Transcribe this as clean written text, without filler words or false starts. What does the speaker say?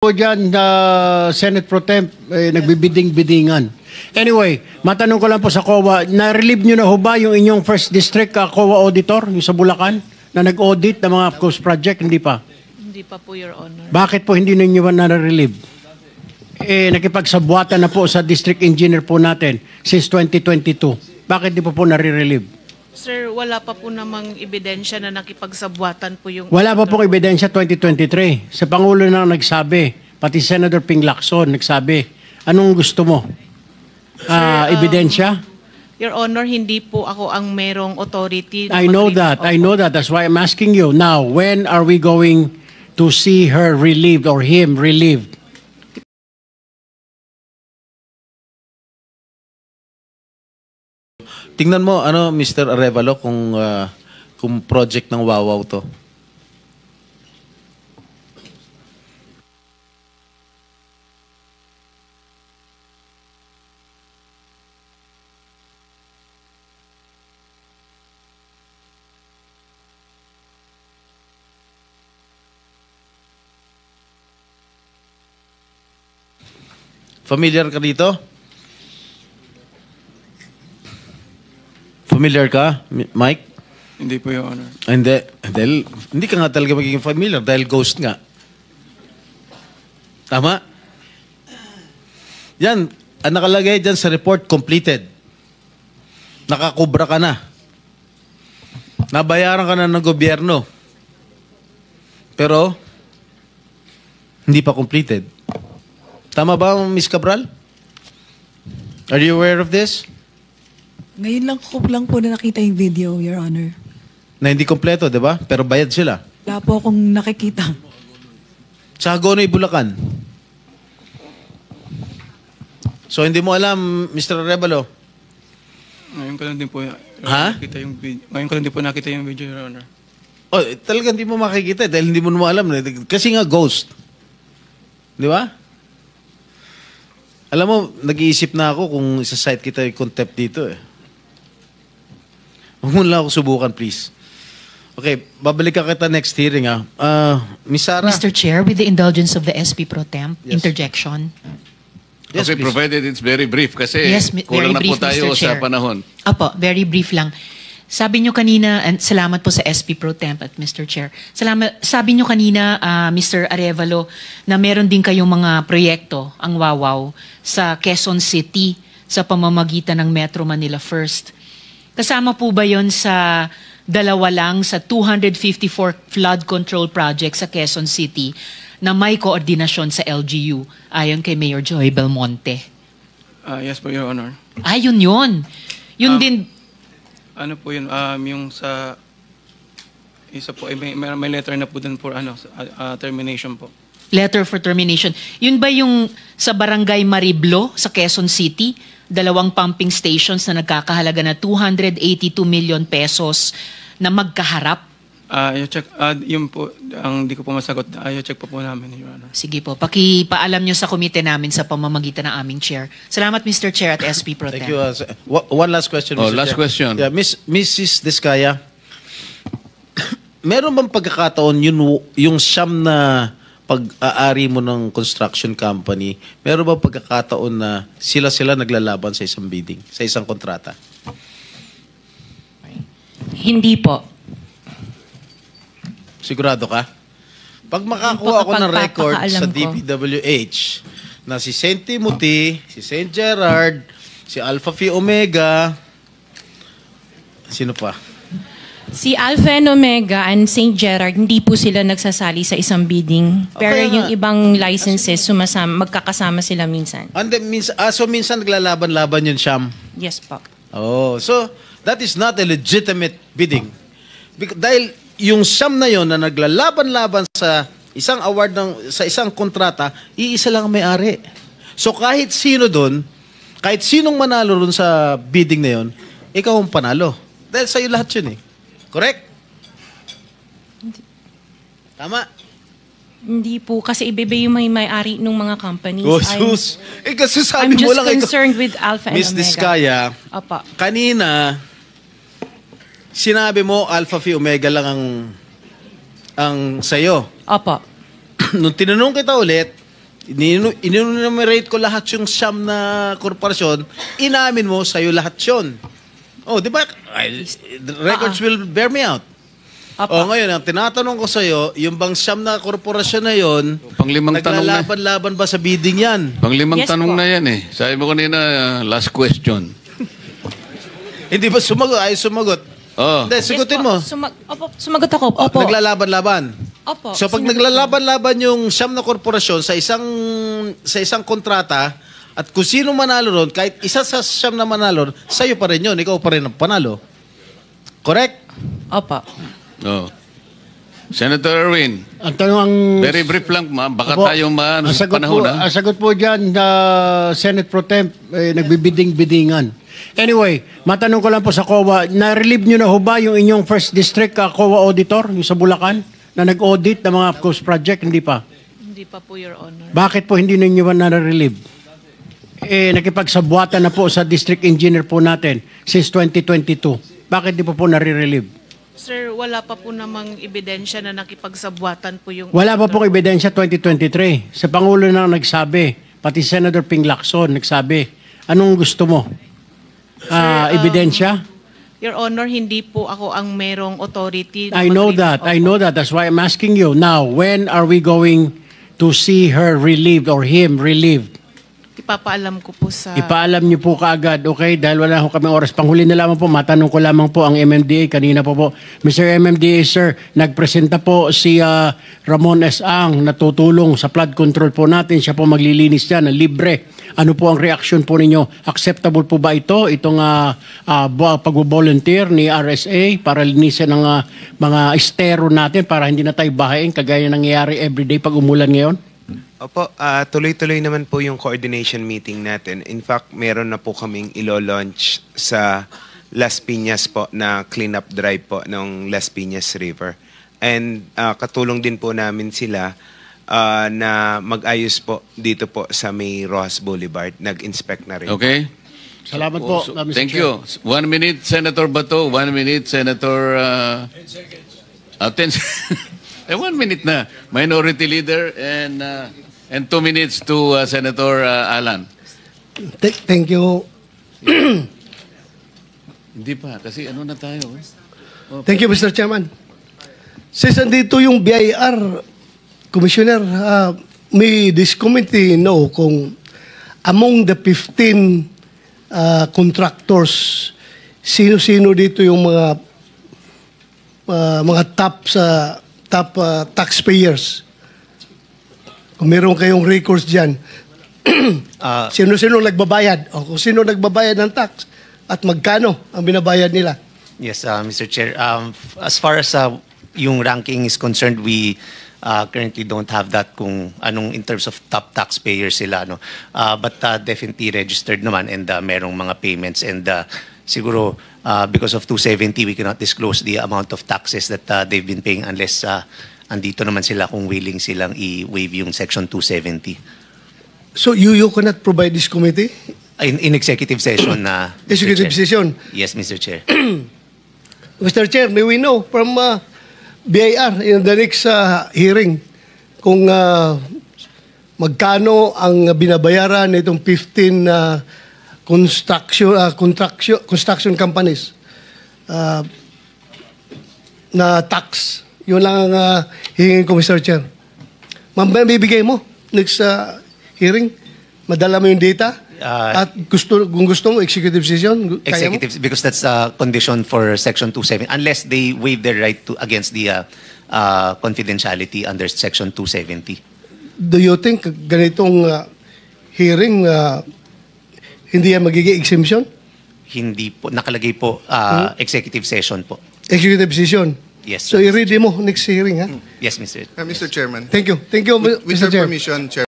po dyan, Senate Pro Temp, nagbibiding-bidingan. Anyway, matanong ko lang po sa COA, na-relieve nyo na ho ba yung inyong first district COA auditor, yung sa Bulacan, na nag-audit ng mga coast project? Hindi pa? Hindi pa po, Your Honor. Bakit po hindi ninyo na-relieve? Nakipagsabuatan na po sa district engineer po natin since 2022. Bakit di po na-relieve? Sir, wala pa po namang ebidensya na nakipagsabuatan po yung... Wala pa pong ebidensya 2023. Sa Pangulo na nagsabi, pati Senator Ping Lacson nagsabi, anong gusto mo? Ebidensya? Your Honor, hindi po ako ang merong authority. I know that. I know that. That's why I'm asking you. Now, when are we going to see her relieved or him relieved? Tingnan mo, Mr. Arevalo, kung project ng Wawaw to. Familiar ka dito? Familiar ka, Mike? Hindi po, Your Honor. Hindi. Hindi ka nga talaga magiging familiar dahil ghost nga. Tama? Yan. Ang nakalagay dyan sa report, completed. Nakakubra ka na. Nabayaran ka na ng gobyerno. Pero, hindi pa completed. Tama ba, Ms. Cabral? Are you aware of this? Ngayon lang po na nakita yung video, Your Honor. Na hindi kompleto, di ba? Pero bayad sila. Wala po akong nakikita. Sa Hagonoy, Bulacan. So, hindi mo alam, Mr. Arevalo? Ngayon ko lang din po nakita yung video. Ngayon ko lang din po nakita yung video, Your Honor. Oh, talagang hindi mo makikita dahil hindi mo naman alam. Kasi nga ghost. Di ba? Alam mo, nag-iisip na ako kung isa-site kita yung contempt dito eh. Huwag mo lang ako subukan, please. Okay, babalik ka kita next hearing ah. Miss Sara. Mr. Chair, with the indulgence of the SP Pro Temp, interjection. Yes, okay, please. provided it's very brief kasi Yes, kulang very na po brief, tayo Mr. Chair. sa panahon. Opo, very brief lang. Sabi nyo kanina, and salamat po sa SP Pro Temp at Mr. Chair. Sabi nyo kanina, Mr. Arevalo, na meron din kayong mga proyekto, ang Wawaw, sa Quezon City sa pamamagitan ng Metro Manila First. Kasama po ba yon sa dalawa lang sa 254 flood control projects sa Quezon City na may koordinasyon sa LGU ayon kay Mayor Joy Belmonte? Yes po, Your Honor. Yun yun. Yun din... Ano po yun? Yung sa... Isa po, may letter na po dun for termination po. Letter for termination. Yun ba yung sa Barangay Mariblo sa Quezon City? 2 pumping stations na nagkakahalaga na 282 million pesos na magkaharap? Check, yun po, ang di ko po masagot. Check po namin, Your Honor. Sige po, pakipaalam nyo sa komite namin sa pamamagitan ng aming chair. Salamat, Mr. Chair at SP Pro Temp. Thank you. One last question, Mr. Last Chair. question. Yeah, Mrs. Diskaya, meron bang pagkakataon yung siyam na pag-aari mo ng construction company, meron bang pagkakataon na sila naglalaban sa isang bidding, sa isang kontrata? Hindi po. Sigurado ka? Pag makakuha ako ng record sa ko. DPWH na si St. Timothy, si St. Gerard, si Alpha Phi Omega, sino pa? Si Alpha and Omega and St. Gerard, hindi po sila nagsasali sa isang bidding. Pero Okay, yung nga. ibang licenses, magkakasama sila minsan. And then, so minsan naglalaban-laban yun, Sham? Yes po. Oh, so that is not a legitimate bidding. Dahil yung Sham na yon na naglalaban-laban sa isang award sa isang kontrata, iisa lang ang may-ari. So kahit sino doon, kahit sinong manalo doon sa bidding na yon, ikaw ang panalo. Dahil sa'yo lahat yun eh. Correct? Tama? Hindi po, kasi iba yung may-ari ng mga companies. Oh, sus. Kasi sabi I'm mo just lang concerned with Alpha and Miss Omega. Diskaya, Opo. kanina, sinabi mo Alpha Phi Omega lang ang sa'yo. Opo. Nung tinanong kita ulit, Inunumerate ko lahat yung siyam na korporasyon, inamin mo, sa'yo lahat yun. Oh, di ba? The records will bear me out. Oh, ngayon, ang tinatanong ko sa'yo, yung bang siyam na korporasyon na yun, Panglimang tanong na. naglalaban-laban ba sa bidding yan? Panglimang Yes tanong po. na yan eh. Sabi mo kanina, last question. Hindi ba sumagot? Ay, sumagot. Oh. Hindi, sigutin mo. Opo, sumagot ako. Opo. Naglalaban-laban. Opo. So pag naglalaban-laban yung siyam na korporasyon sa isang kontrata, at kung sino manalo ron, kahit isa sa siyam na manalo, sa'yo pa rin yun, ikaw pa rin ang panalo. Correct? Opo. Oh. Senator Erwin, Ang tanong ang... very brief lang, baka Opo, tayo ang sa sagot panahon. po, Ha? ang sagot po dyan, Senate Pro Temp, nagbibiding-bidingan. Anyway, matanong ko lang po sa COA, na-relieve nyo na ho ba yung inyong first district COA auditor, yung sa Bulacan, na nag-audit ng mga coast project? Hindi pa. Hindi pa po, Your Honor. Bakit po hindi ninyo ba na-relieve? Nakipagsabuatan na po sa district engineer po natin since 2022. Bakit di po na-relieve? Sir, wala pa po namang ebidensya na nakipagsabwatan po yung... Wala pa pong ebidensya 2023. Sa Pangulo na nagsabi, pati Senator Ping Lacson nagsabi, anong gusto mo? Ebidensya? Your Honor, hindi po ako ang merong authority. na I know mag-relieve. that. I Opo. know that. That's why I'm asking you. Now, when are we going to see her relieved or him relieved? Ipapaalam ko po sa... Ipaalam niyo po kaagad, okay? Dahil wala ho kami oras. Panghuli na lamang po, matanong ko lamang po ang MMDA. Kanina po. Mr. MMDA, sir, nagpresenta po si Ramon S. Ang na tutulong sa flood control po natin. Siya po maglilinis dyan, libre. Ano po ang reaction po ninyo? Acceptable po ba ito? Itong pag-volunteer ni RSA para linisin ng mga estero natin para hindi na tayo bahayin kagaya nangyayari everyday pag umulan ngayon? Opo, tuloy-tuloy naman po yung coordination meeting natin. In fact, meron na po kaming ilo-launch sa Las Piñas po na cleanup drive po ng Las Piñas River. And katulong din po namin sila na mag-ayos po dito po sa may Rojas Boulevard. Nag-inspect na rin. Okay? Salamat po, Mr. Thank Chair. you. 1 minute, Senator Bato. 1 minute, Senator... 10 1 minute na. Minority Leader and 2 minutes to Senator Alan. Thank you. Hindi pa, kasi ano na tayo. Thank you, Mr. Chairman. Since andito yung BIR, Commissioner, may this committee know kung among the 15 contractors, sino-sino dito yung mga top taxpayers. Kung meron kayong records dyan, sino-sino nagbabayad o kung sino nagbabayad ng tax at magkano ang binabayad nila. Yes, Mr. Chair. As far as yung ranking is concerned, we currently don't have that kung anong in terms of top taxpayers sila. No? But definitely registered naman and merong mga payments and siguro because of 270, we cannot disclose the amount of taxes that they've been paying unless andito naman sila kung willing silang i-waive yung Section 270. So you cannot provide this committee? In executive session na... Executive session? Yes, Mr. Chair. Mr. Chair, may we know from BIR in the next hearing kung magkano ang binabayaran nitong 15 construction companies na tax. Yun lang ang hingin ko, Mr. Chair. May bigay mo next hearing? Madala mo yung data? At kung gusto mo, executive session? Kaya mo? Executive, because that's a condition for Section 270, unless they waive their right to against the confidentiality under Section 270. Do you think ganitong hearing hindi yan magiging exemption? Hindi po, nakalagay po, executive session po. Executive session? Yes, So sir. i-ready mo next hearing, ha? Yes, Mr. Mr. Chairman. Thank you. Thank you, With Mr. your Chair. permission, Chair.